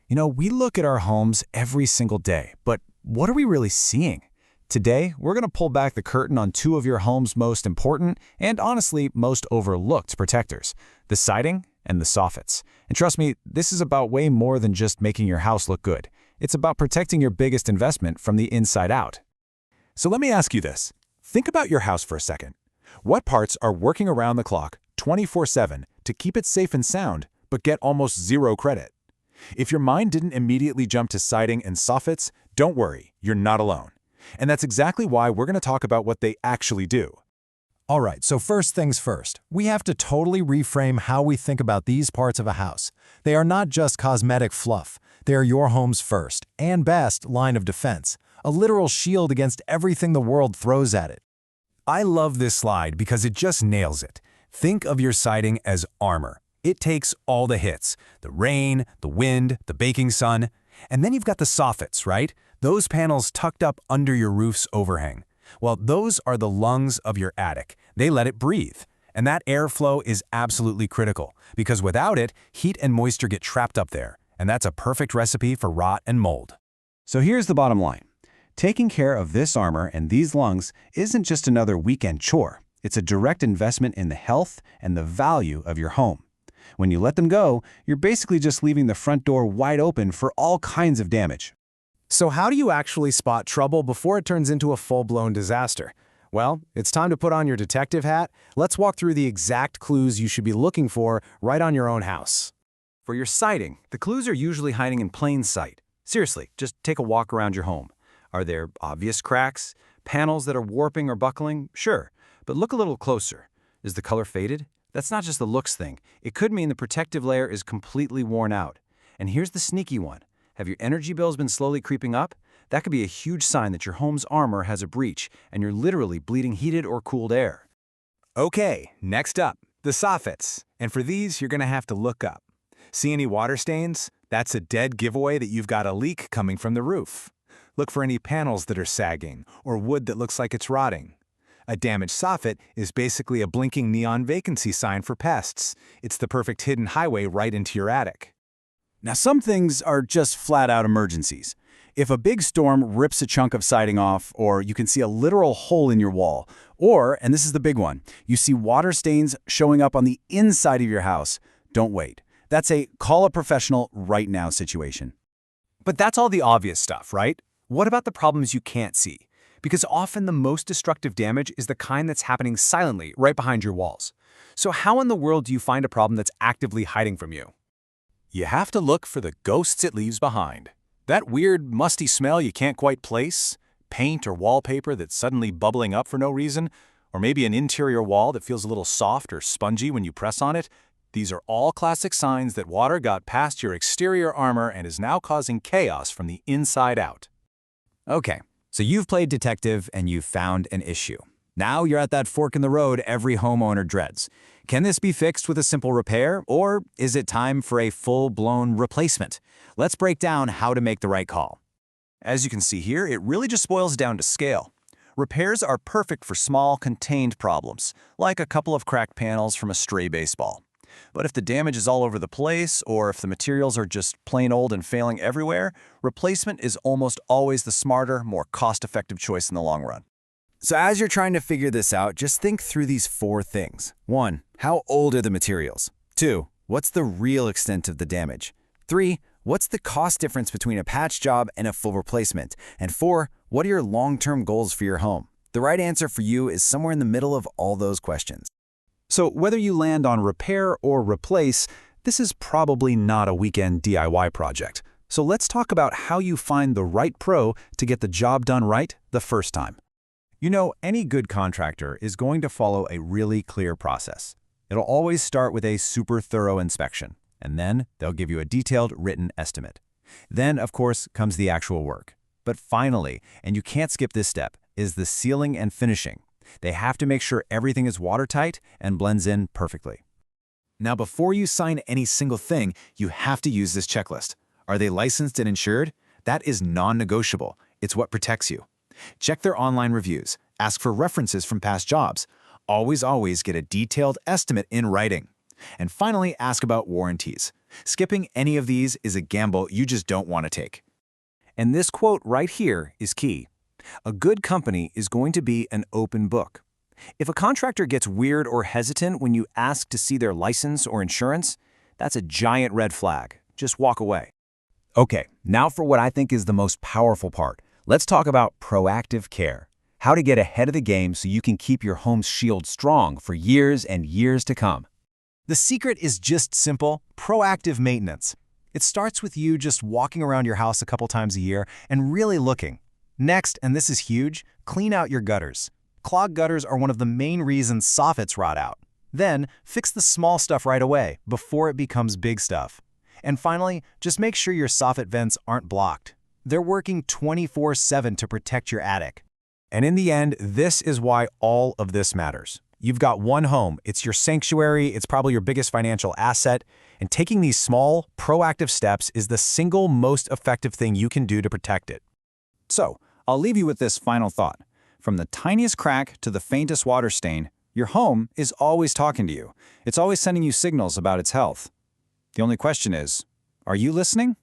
We look at our homes every single day, but what are we really seeing? Today, we're going to pull back the curtain on two of your home's most important and honestly most overlooked protectors, the siding and the soffits. And trust me, this is about way more than just making your house look good. It's about protecting your biggest investment from the inside out. So let me ask you this. Think about your house for a second. What parts are working around the clock 24/7 to keep it safe and sound, but get almost zero credit? If your mind didn't immediately jump to siding and soffits, don't worry, you're not alone. And that's exactly why we're going to talk about what they actually do. All right, so first things first, we have to totally reframe how we think about these parts of a house. They are not just cosmetic fluff. They are your home's first and best line of defense, a literal shield against everything the world throws at it. I love this slide because it just nails it. Think of your siding as armor. It takes all the hits, the rain, the wind, the baking sun, and then you've got the soffits, right? Those panels tucked up under your roof's overhang. Well, those are the lungs of your attic. They let it breathe. And that airflow is absolutely critical, because without it, heat and moisture get trapped up there, and that's a perfect recipe for rot and mold. So here's the bottom line. Taking care of this armor and these lungs isn't just another weekend chore. It's a direct investment in the health and the value of your home. When you let them go, you're basically just leaving the front door wide open for all kinds of damage. So how do you actually spot trouble before it turns into a full-blown disaster? Well, it's time to put on your detective hat. Let's walk through the exact clues you should be looking for right on your own house. For your siding, the clues are usually hiding in plain sight. Seriously, just take a walk around your home. Are there obvious cracks? Panels that are warping or buckling? Sure, but look a little closer. Is the color faded? That's not just the looks thing. It could mean the protective layer is completely worn out. And here's the sneaky one. Have your energy bills been slowly creeping up? That could be a huge sign that your home's armor has a breach and you're literally bleeding heated or cooled air. Okay, next up, the soffits. And for these, you're going to have to look up. See any water stains? That's a dead giveaway that you've got a leak coming from the roof. Look for any panels that are sagging or wood that looks like it's rotting. A damaged soffit is basically a blinking neon vacancy sign for pests. It's the perfect hidden highway right into your attic. Now, some things are just flat-out emergencies. If a big storm rips a chunk of siding off, or you can see a literal hole in your wall, or, and this is the big one, you see water stains showing up on the inside of your house, don't wait. That's a call a professional right now situation. But that's all the obvious stuff, right? What about the problems you can't see? Because often the most destructive damage is the kind that's happening silently right behind your walls. So how in the world do you find a problem that's actively hiding from you? You have to look for the ghosts it leaves behind. That weird, musty smell you can't quite place, paint or wallpaper that's suddenly bubbling up for no reason, or maybe an interior wall that feels a little soft or spongy when you press on it. These are all classic signs that water got past your exterior armor and is now causing chaos from the inside out. Okay, so you've played detective and you've found an issue. Now you're at that fork in the road every homeowner dreads. Can this be fixed with a simple repair, or is it time for a full-blown replacement? Let's break down how to make the right call. As you can see here, it really just boils down to scale. Repairs are perfect for small, contained problems, like a couple of cracked panels from a stray baseball. But if the damage is all over the place, or if the materials are just plain old and failing everywhere, replacement is almost always the smarter, more cost-effective choice in the long run. So as you're trying to figure this out, just think through these four things. 1. How old are the materials? 2. What's the real extent of the damage? 3. What's the cost difference between a patch job and a full replacement? And 4. What are your long-term goals for your home? The right answer for you is somewhere in the middle of all those questions. So whether you land on repair or replace, this is probably not a weekend DIY project. So let's talk about how you find the right pro to get the job done right the first time. Any good contractor is going to follow a really clear process. It'll always start with a super thorough inspection, and then they'll give you a detailed written estimate. Then, of course, comes the actual work. But finally, and you can't skip this step, is the sealing and finishing. They have to make sure everything is watertight and blends in perfectly. Now, before you sign any single thing, you have to use this checklist. Are they licensed and insured? That is non-negotiable. It's what protects you. Check their online reviews. Ask for references from past jobs. Always get a detailed estimate in writing. And finally, ask about warranties. Skipping any of these is a gamble you just don't want to take. And this quote right here is key. A good company is going to be an open book. If a contractor gets weird or hesitant when you ask to see their license or insurance, that's a giant red flag. Just walk away. Okay, now for what I think is the most powerful part. Let's talk about proactive care. How to get ahead of the game so you can keep your home's shield strong for years and years to come. The secret is just simple, proactive maintenance. It starts with you just walking around your house a couple times a year and really looking. Next, and this is huge, clean out your gutters. Clogged gutters are one of the main reasons soffits rot out. Then, fix the small stuff right away before it becomes big stuff. And finally, just make sure your soffit vents aren't blocked. They're working 24/7 to protect your attic. And in the end, this is why all of this matters. You've got one home, it's your sanctuary, it's probably your biggest financial asset, and taking these small, proactive steps is the single most effective thing you can do to protect it. So, I'll leave you with this final thought. From the tiniest crack to the faintest water stain, your home is always talking to you. It's always sending you signals about its health. The only question is, are you listening?